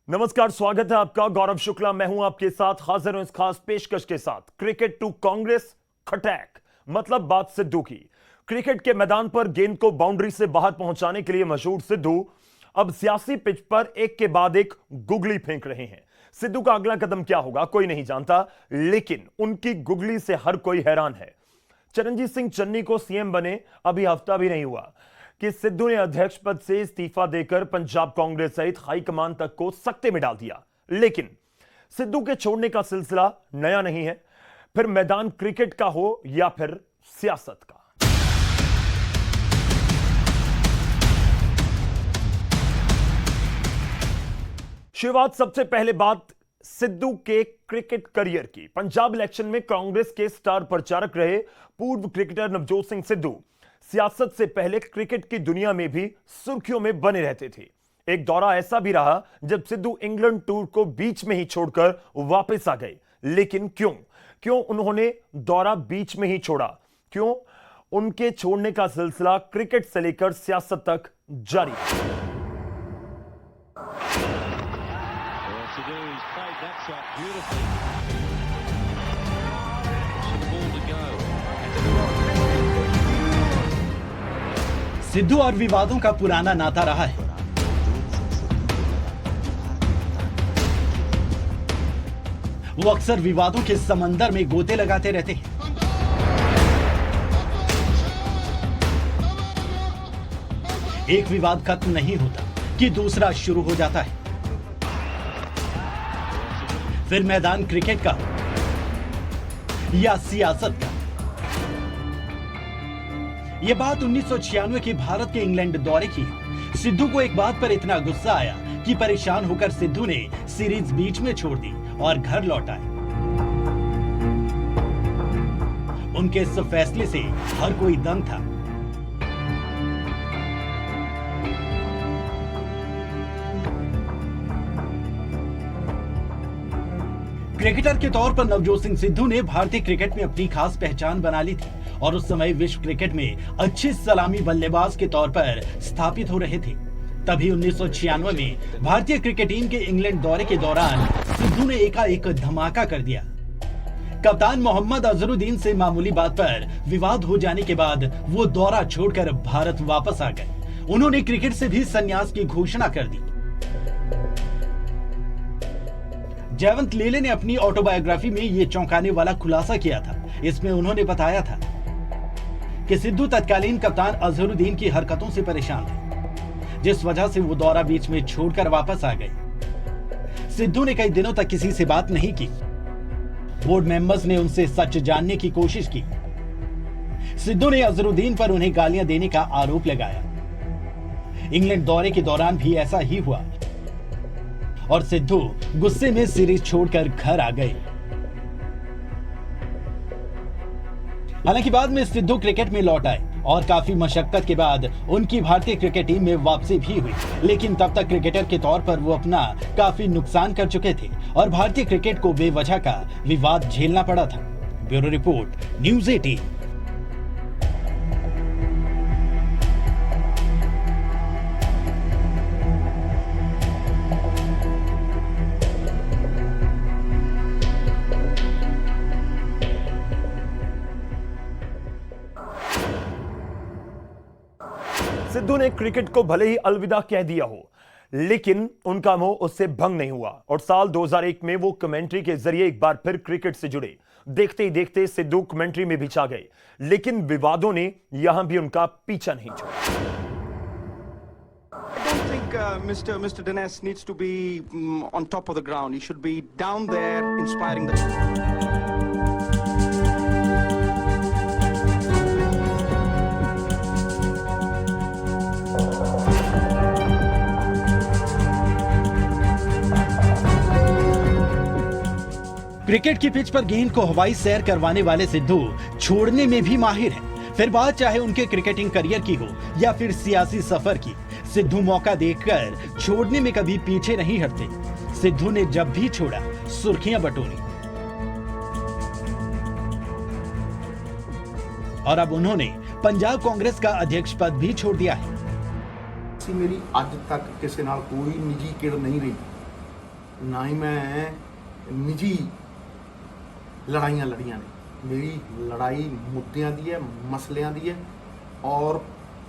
नमस्कार, स्वागत है आपका। गौरव शुक्ला मैं हूं आपके साथ, हाजिर हूं इस खास पेशकश के साथ। क्रिकेट टू कांग्रेस खटैक, मतलब बात सिद्धू की। क्रिकेट के मैदान पर गेंद को बाउंड्री से बाहर पहुंचाने के लिए मशहूर सिद्धू अब सियासी पिच पर एक के बाद एक गुगली फेंक रहे हैं। सिद्धू का अगला कदम क्या होगा कोई नहीं जानता, लेकिन उनकी गुगली से हर कोई हैरान है। चरणजीत सिंह चन्नी को सीएम बने अभी हफ्ता भी नहीं हुआ कि सिद्धू ने अध्यक्ष पद से इस्तीफा देकर पंजाब कांग्रेस सहित हाईकमान तक को सकते में डाल दिया। लेकिन सिद्धू के छोड़ने का सिलसिला नया नहीं है, फिर मैदान क्रिकेट का हो या फिर सियासत का। शुरुआत सबसे पहले बात सिद्धू के क्रिकेट करियर की। पंजाब इलेक्शन में कांग्रेस के स्टार प्रचारक रहे पूर्व क्रिकेटर नवजोत सिंह सिद्धू सियासत से पहले क्रिकेट की दुनिया में भी सुर्खियों में बने रहते थे। एक दौरा ऐसा भी रहा जब सिद्धू इंग्लैंड टूर को बीच में ही छोड़कर वापस आ गए। लेकिन क्यों उन्होंने दौरा बीच में ही छोड़ा? क्यों उनके छोड़ने का सिलसिला क्रिकेट से लेकर सियासत तक जारी है? सिद्धू और विवादों का पुराना नाता रहा है। वो अक्सर विवादों के समंदर में गोते लगाते रहते हैं। एक विवाद खत्म नहीं होता कि दूसरा शुरू हो जाता है। फिर मैदान क्रिकेट का या सियासत का। यह बात 1996 के भारत के इंग्लैंड दौरे की है। सिद्धू को एक बात पर इतना गुस्सा आया कि परेशान होकर सिद्धू ने सीरीज बीच में छोड़ दी और घर लौट आए। उनके इस फैसले से हर कोई दंग था। क्रिकेटर के तौर पर नवजोत सिंह सिद्धू ने भारतीय क्रिकेट में अपनी खास पहचान बना ली थी और उस समय विश्व क्रिकेट में अच्छे सलामी बल्लेबाज के तौर पर स्थापित हो रहे थे। तभी 1996 में भारतीय क्रिकेट टीम के इंग्लैंड दौरे के दौरान सिद्धू ने एकाएक धमाका कर दिया। कप्तान मोहम्मद अजहरुद्दीन से मामूली बात पर विवाद हो जाने के बाद वो दौरा छोड़कर भारत वापस आ गए। उन्होंने क्रिकेट से भी संन्यास की घोषणा कर दी। जयवंत लेले ने अपनी ऑटोबायोग्राफी में ये चौंकाने वाला खुलासा किया था। इसमें उन्होंने बताया था कि सिद्धू तत्कालीन कप्तान अजहरुद्दीन की हरकतों से परेशान थे, जिस वजह से वो दौरा बीच में छोड़कर वापस आ गए। सिद्धू ने कई दिनों तक किसी से बात नहीं की। बोर्ड मेंबर्स ने उनसे सच जानने की कोशिश की। सिद्धू ने अजहरुद्दीन पर उन्हें गालियां देने का आरोप लगाया। इंग्लैंड दौरे के दौरान भी ऐसा ही हुआ और सिद्धू गुस्से में सीरीज छोड़कर घर आ गए। हालांकि बाद में सिद्धू क्रिकेट में लौट आए और काफी मशक्कत के बाद उनकी भारतीय क्रिकेट टीम में वापसी भी हुई। लेकिन तब तक क्रिकेटर के तौर पर वो अपना काफी नुकसान कर चुके थे और भारतीय क्रिकेट को बेवजह का विवाद झेलना पड़ा था। Bureau report, news 18। सिद्धू ने क्रिकेट को भले ही अलविदा कह दिया हो, लेकिन उनका मोह उससे भंग नहीं हुआ और साल 2001 में वो कमेंट्री के जरिए एक बार फिर क्रिकेट से जुड़े। देखते ही देखते सिद्धू कमेंट्री में भी छा गए, लेकिन विवादों ने यहां भी उनका पीछा नहीं छोड़ा। I don't think Mr. Dinesh needs to be on top of the ground. He should be down there inspiring the... cricket की पिच पर गेंद को हवाई सैर करवाने वाले सिद्धू छोड़ने में भी माहिर हैं। फिर बात चाहे उनके क्रिकेटिंग करियर की हो या फिर सियासी सफर की, सिद्धू मौका देखकर छोड़ने में कभी पीछे नहीं हटते। सिद्धू ने जब भी छोड़ा सुर्खियां बटोरी और अब उन्होंने पंजाब कांग्रेस का अध्यक्ष पद भी छोड़ दिया है। मेरी आज तक किसी नाल कोई निजी किड़ नहीं रही। ਨਾ ਹੀ ਮੈਂ ਨਿੱਜੀ ਲੜਾਈਆਂ ਲੜੀਆਂ ਨੇ। ਮੇਰੀ ਲੜਾਈ ਮੁੱਦਿਆਂ ਦੀ ਹੈ, ਮਸਲਿਆਂ ਦੀ ਹੈ ਔਰ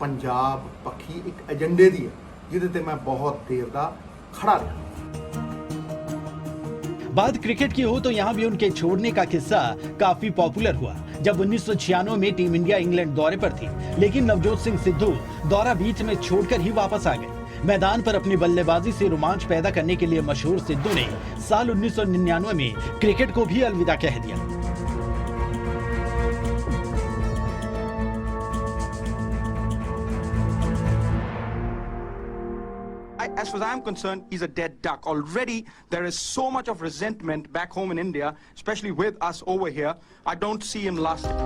ਪੰਜਾਬ ਪੱਖੀ ਇੱਕ ਏਜੰਡੇ ਦੀ ਹੈ ਜਿਹਦੇ ਤੇ ਮੈਂ ਬਹੁਤ ਦੇਰ ਦਾ खड़ा रहा। बात क्रिकेट की हो तो यहाँ भी उनके छोड़ने का किस्सा काफी पॉपुलर हुआ जब 1996 में टीम इंडिया इंग्लैंड दौरे पर थी, लेकिन नवजोत सिंह सिद्धू दौरा बीच में छोड़कर ही वापस आ गए। मैदान पर अपनी बल्लेबाजी से रोमांच पैदा करने के लिए मशहूर सिद्धू ने साल 1999 में क्रिकेट को भी अलविदा कह दिया। As far as I'm concerned, he's a dead duck. Already, there is so much of resentment back home in India, especially with us over here. I don't see him lasting.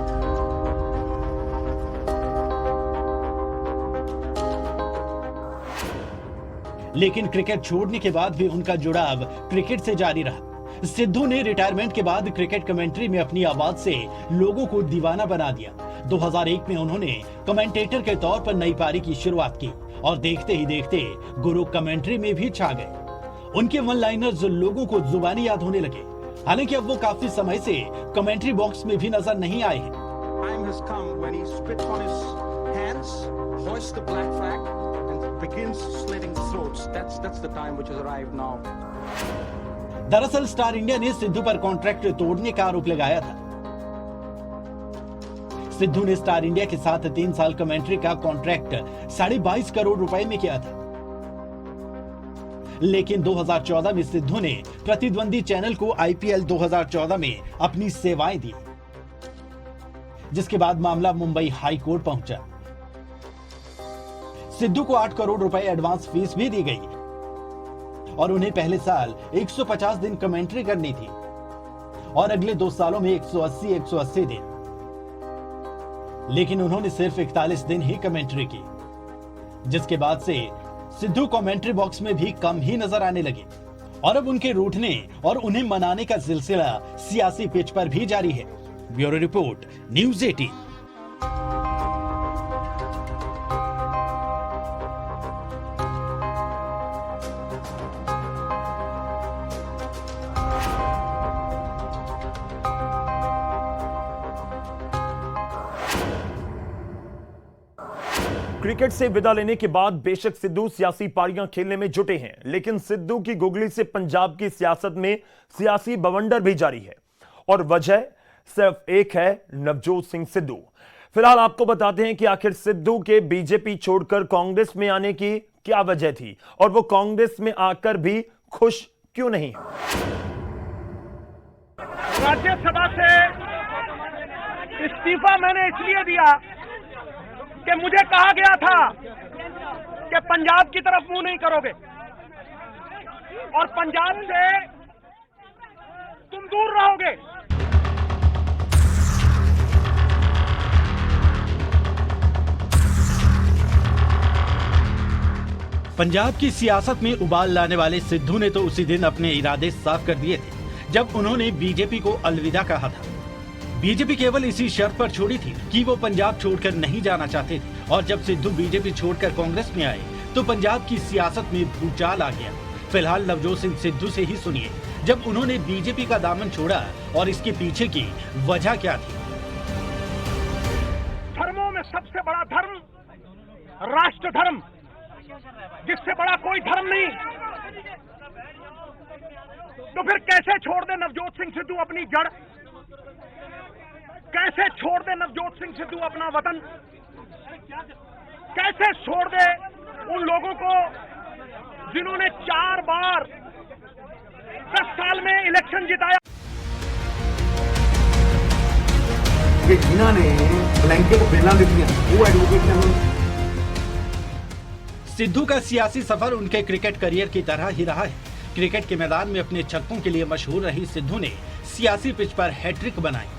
लेकिन cricket छोड़ने के बाद भी उनका जुड़ाव cricket से जारी रहा। सिद्धू ने रिटायरमेंट के बाद क्रिकेट कमेंट्री में अपनी आवाज से लोगों को दीवाना बना दिया। 2001 में उन्होंने कमेंटेटर के तौर पर नई पारी की शुरुआत की और देखते ही देखते गुरु कमेंट्री में भी छा गए। उनके वन लाइनर्स लोगों को जुबानी याद होने लगे। हालांकि अब वो काफी समय से कमेंट्री बॉक्स में भी नजर नहीं आए हैं। Time has come when he spits on his hands, hoists the black flag, and begins slitting throats. That's the time which has arrived now. दरअसल स्टार इंडिया ने सिद्धू पर कॉन्ट्रैक्ट तोड़ने का आरोप लगाया था। सिद्धू ने स्टार इंडिया के साथ 3 साल कमेंट्री का कॉन्ट्रैक्ट 22.5 करोड़ रुपए में किया था, लेकिन 2014 में सिद्धू ने प्रतिद्वंदी चैनल को आईपीएल 2014 में अपनी सेवाएं दी, जिसके बाद मामला मुंबई हाई कोर्ट पहुंचा। सिद्धू को 8 करोड़ रुपए एडवांस फीस भी दी गई और उन्हें पहले साल 150 दिन कमेंट्री करनी थी और अगले 2 सालों में 180 दिन, लेकिन उन्होंने सिर्फ 41 दिन ही कमेंट्री की, जिसके बाद से सिद्धू कमेंट्री बॉक्स में भी कम ही नजर आने लगे और अब उनके रूठने और उन्हें मनाने का सिलसिला सियासी पिच पर भी जारी है। Bureau report, news 18। क्रिकेट से विदा लेने के बाद बेशक सिद्धू सियासी पारियां खेलने में जुटे हैं, लेकिन सिद्धू की गुगली से पंजाब की सियासत में सियासी बवंडर भी जारी है और वजह सिर्फ एक है, नवजोत सिंह सिद्धू। फिलहाल आपको बताते हैं कि आखिर सिद्धू के बीजेपी छोड़कर कांग्रेस में आने की क्या वजह थी और वो कांग्रेस में आकर भी खुश क्यों नहीं है। राज्यसभा से इस्तीफा मैंने इसलिए दिया कि मुझे कहा गया था कि पंजाब की तरफ मुंह नहीं करोगे और पंजाब से तुम दूर रहोगे। पंजाब की सियासत में उबाल लाने वाले सिद्धू ने तो उसी दिन अपने इरादे साफ कर दिए थे जब उन्होंने बीजेपी को अलविदा कहा था। बीजेपी केवल इसी शर्त पर छोड़ी थी कि वो पंजाब छोड़कर नहीं जाना चाहते थे और जब सिद्धू बीजेपी छोड़कर कांग्रेस में आए तो पंजाब की सियासत में भूचाल आ गया। फिलहाल नवजोत सिंह सिद्धू से ही सुनिए जब उन्होंने बीजेपी का दामन छोड़ा और इसके पीछे की वजह क्या थी। धर्मों में सबसे बड़ा धर्म राष्ट्र धर्म, जिससे बड़ा कोई धर्म नहीं। तो फिर कैसे छोड़ दे नवजोत सिंह सिद्धू अपनी जड़, कैसे छोड़ दे नवजोत सिंह सिद्धू अपना वतन, कैसे छोड़ दे उन लोगों को जिन्होंने 4 बार 10 साल में इलेक्शन जिताया। कि जिन्हों ने ब्लैंकेट बेला दित्तियां वो एडवोकेट ने। सिद्धू का सियासी सफर उनके क्रिकेट करियर की तरह ही रहा है। क्रिकेट के मैदान में अपने छक्कों के लिए मशहूर रही सिद्धू ने सियासी पिच पर हैट्रिक बनाई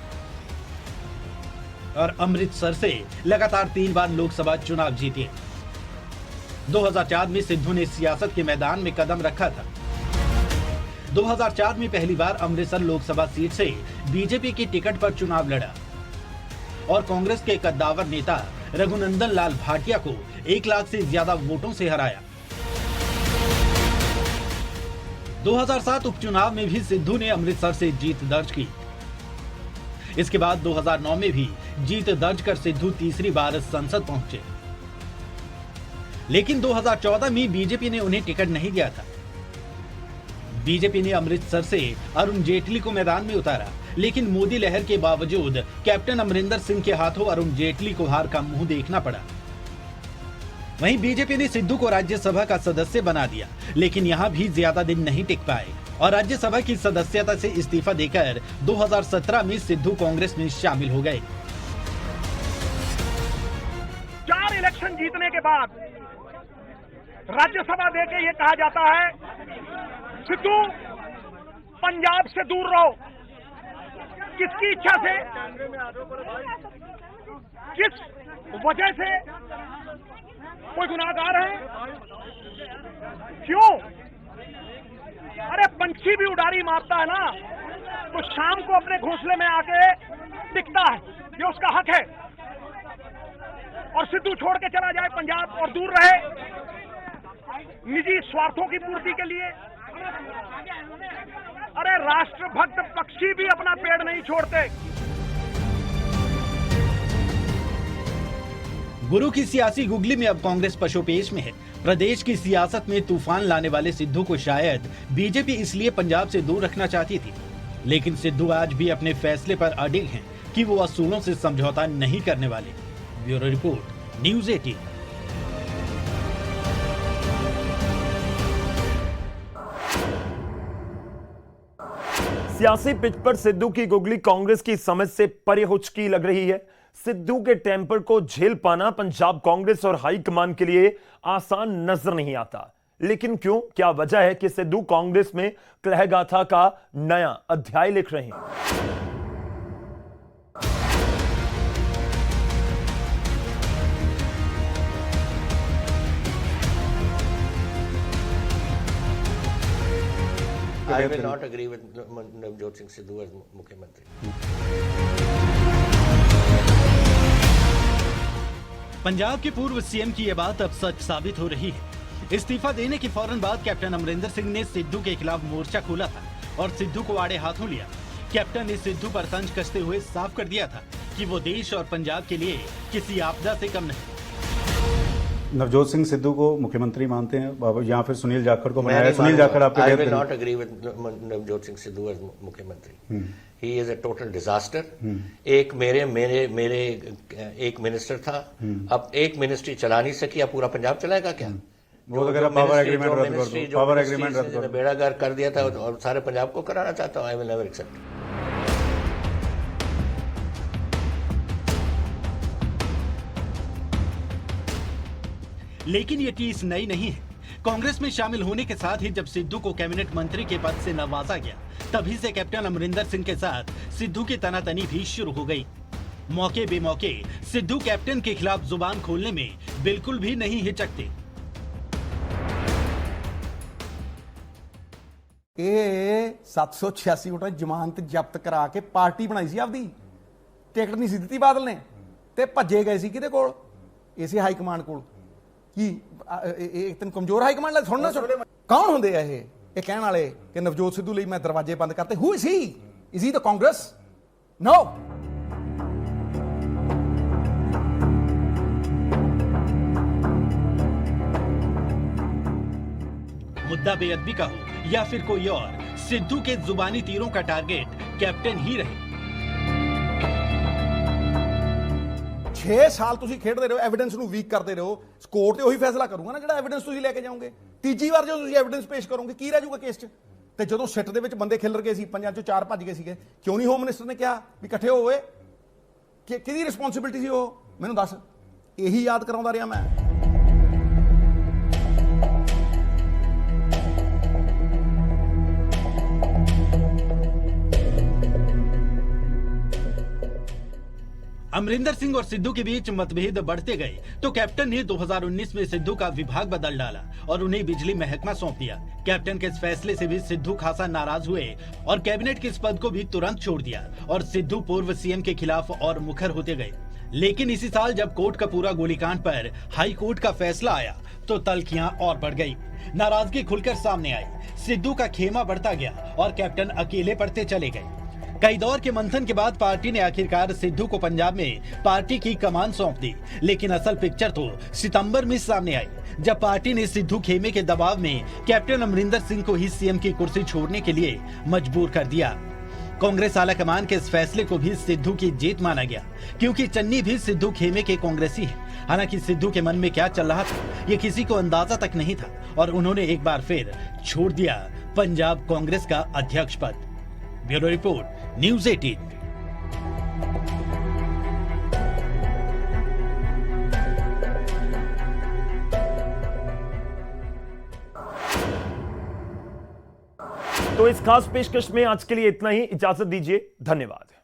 और अमृतसर से लगातार 3 बार लोकसभा चुनाव जीते। 2004 में सिद्धू ने सियासत के मैदान में कदम रखा था। 2004 में पहली बार अमृतसर लोकसभा सीट से बीजेपी की टिकट पर चुनाव लड़ा और कांग्रेस के कद्दावर नेता रघुनंदन लाल भाटिया को 1 लाख से ज्यादा वोटों से हराया। 2007 उपचुनाव में भी सिद्धू ने अमृतसर से जीत दर्ज की। इसके बाद 2009 में भी जीत दर्ज कर सिद्धू तीसरी बार संसद पहुंचे, लेकिन 2014 में बीजेपी ने उन्हें टिकट नहीं दिया था। बीजेपी ने अमृतसर से अरुण जेटली को मैदान में उतारा, लेकिन मोदी लहर के बावजूद कैप्टन अमरिंदर सिंह के हाथों अरुण जेटली को हार का मुंह देखना पड़ा। वहीं बीजेपी ने सिद्धू को राज्यसभा का सदस्य बना दिया, लेकिन यहां भी ज्यादा दिन नहीं टिक पाए और राज्यसभा की सदस्यता से इस्तीफा देकर 2017 में सिद्धू कांग्रेस में शामिल हो गए। 4 इलेक्शन जीतने के बाद राज्यसभा देके ये कहा जाता है सिद्धू पंजाब से दूर रहो। किसकी इच्छा से, किस वजह से? कोई गुनाहगार है? क्यों? अरे पंछी भी उड़ारी मारता है ना, तो शाम को अपने घोंसले में आके टिकता है, ये उसका हक है। और सिद्धू छोड़ के चला जाए पंजाब और दूर रहे निजी स्वार्थों की पूर्ति के लिए। अरे राष्ट्रभक्त पक्षी भी अपना पेड़ नहीं छोड़ते। गुरु की सियासी गुगली में अब कांग्रेस पशुपेश में है। प्रदेश की सियासत में तूफान लाने वाले सिद्धू को शायद बीजेपी इसलिए पंजाब से दूर रखना चाहती थी, लेकिन सिद्धू आज भी अपने फैसले पर अडिग हैं कि वो असूलों से समझौता नहीं करने वाले। Bureau report, news 18। सियासी पिच पर सिद्धू की गुगली कांग्रेस की समझ से परे हो चुकी लग रही है। सिद्धू के टेम्पर को झेल पाना पंजाब कांग्रेस और हाईकमान के लिए आसान नजर नहीं आता। लेकिन क्यों? क्या वजह है कि सिद्धू कांग्रेस में कलहगाथा का नया अध्याय लिख रहे हैं? I will not agree with Navjot Singh Sidhu as मुख्यमंत्री। पंजाब के पूर्व सीएम की यह बात अब सच साबित हो रही है। इस्तीफा देने के फौरन बाद कैप्टन अमरिंदर सिंह ने सिद्धू के खिलाफ मोर्चा खोला था और सिद्धू को आड़े हाथों लिया। कैप्टन ने सिद्धू पर तंज कसते हुए साफ कर दिया था कि वो देश और पंजाब के लिए किसी आपदा से कम नहीं। नवजोत सिंह सिद्धू को मुख्यमंत्री मानते हैं या फिर सुनील जाखड़ को बनाया? सुनील जाखड़ आपके I will not agree with Navjot Singh Sidhu as मुख्यमंत्री। He is a total disaster। एक मेरे एक मिनिस्टर था, अब एक मिनिस्ट्री चला नहीं सकी, अब पूरा पंजाब चलाएगा क्या? वो तो कहता पावर एग्रीमेंट रद्द कर दो, पावर एग्रीमेंट रद्द कर दो। बेड़ा गर्क कर दिया था और सारे पंजाब को कराना चाहता हूँ। I will never accept। लेकिन ये टीस नई नहीं है। कांग्रेस में शामिल होने के साथ ही जब सिद्धू को कैबिनेट मंत्री के पद से नवाजा गया, तभी से कैप्टन अमरिंदर सिंह के साथ सिद्धू की तनातनी भी शुरू हो गई। मौके बेमौके सिद्धू कैप्टन के खिलाफ जुबान खोलने में बिल्कुल भी नहीं हिचकते। ਇਹ 786 ਵੋਟਾਂ ਜ਼ਮਾਨਤ ਜ਼ਬਤ ਕਰਾ ਕੇ ਪਾਰਟੀ ਬਣਾਈ ਸੀ ਆਪਦੀ, ਟਿਕਟ ਨਹੀਂ ਸੀ ਦਿੱਤੀ ਬਾਦਲ ਨੇ ਤੇ ਭੱਜੇ ਗਏ ਸੀ ਕਿਹਦੇ ਕੋਲ? ਇਸੇ ਹਾਈ ਕਮਾਂਡ ਕੋਲ। ਕੀ ਇਹ ਤੈਨੂੰ ਕਮਜ਼ੋਰ ਹਾਈ ਕਮਾਂਡ ਲੱਗ ਸੁਣਨਾ? ਕੌਣ ਹੁੰਦੇ ਆ ਇਹ ਕਹਿਣ ਵਾਲੇ ਕਿ ਨਵਜੋਤ ਸਿੱਧੂ ਲਈ ਮੈਂ ਦਰਵਾਜ਼ੇ ਬੰਦ ਕਰਤੇ? Who is he? ਇਜ਼ ਹੀ ਦ ਕਾਂਗਰਸ? ਨੋ। मुद्दा बेअदबी का हो या फिर कोई और, सिद्धू के जुबानी तीरों का टारगेट कैप्टन ही रहे। 6 ਸਾਲ ਤੁਸੀਂ ਖੇਡਦੇ ਰਹੋ, ਐਵੀਡੈਂਸ ਨੂੰ ਵੀਕ ਕਰਦੇ ਰਹੋ, ਕੋਰਟ ਤੇ ਉਹੀ ਫੈਸਲਾ ਕਰੂਗਾ ਨਾ ਜਿਹੜਾ ਐਵੀਡੈਂਸ ਤੁਸੀਂ ਲੈ ਕੇ ਜਾਓਗੇ। ਤੀਜੀ ਵਾਰ ਜਦੋਂ ਤੁਸੀਂ ਐਵੀਡੈਂਸ ਪੇਸ਼ ਕਰੋਗੇ ਕੀ ਰਹਿ ਜਾਊਗਾ ਕੇਸ 'ਚ? ਤੇ ਜਦੋਂ ਸਿੱਟ ਦੇ ਵਿੱਚ ਬੰਦੇ ਖਿਲਰ ਗਏ ਸੀ, 5 ਚੋਂ 4 ਭੱਜ ਗਏ ਸੀਗੇ, ਕਿਉਂ ਨਹੀਂ ਹੋਮ ਮਿਨਿਸਟਰ ਨੇ ਕਿਹਾ ਵੀ ਇਕੱਠੇ ਹੋਵੇ? ਕਿਹਦੀ ਰਿਸਪੌਂਸਿਬਿਲਟੀ ਸੀ ਉਹ? ਮੈਨੂੰ ਦੱਸ। ਇਹੀ ਯਾਦ ਕਰਾਉਂਦਾ ਰਿਹਾ ਮੈਂ। अमरिंदर सिंह और सिद्धू के बीच मतभेद बढ़ते गए तो कैप्टन ने 2019 में सिद्धू का विभाग बदल डाला और उन्हें बिजली महकमा सौंप दिया। कैप्टन के इस फैसले से भी सिद्धू खासा नाराज हुए और कैबिनेट के इस पद को भी तुरंत छोड़ दिया और सिद्धू पूर्व सीएम के खिलाफ और मुखर होते गए। लेकिन इसी साल जब कोर्ट का पूरा गोलीकांड पर हाई कोर्ट का फैसला आया तो तल्खियां और बढ़ गई। नाराजगी खुलकर सामने आई। सिद्धू का खेमा बढ़ता गया और कैप्टन अकेले पड़ते चले गए। कई दौर के मंथन के बाद पार्टी ने आखिरकार सिद्धू को पंजाब में पार्टी की कमान सौंप दी, लेकिन असल पिक्चर तो सितंबर में सामने आई, जब पार्टी ने सिद्धू खेमे के दबाव में कैप्टन अमरिंदर सिंह को ही सीएम की कुर्सी छोड़ने के लिए मजबूर कर दिया। कांग्रेस आलाकमान के इस फैसले को भी सिद्धू की जीत माना गया, क्योंकि चन्नी भी सिद्धू खेमे के कांग्रेसी है। हालांकि सिद्धू के मन में क्या चल रहा था ये किसी को अंदाजा तक नहीं था और उन्होंने एक बार फिर छोड़ दिया पंजाब कांग्रेस का अध्यक्ष पद। Bureau report, news 18। तो इस खास पेशकश में आज के लिए इतना ही। इजाजत दीजिए, धन्यवाद।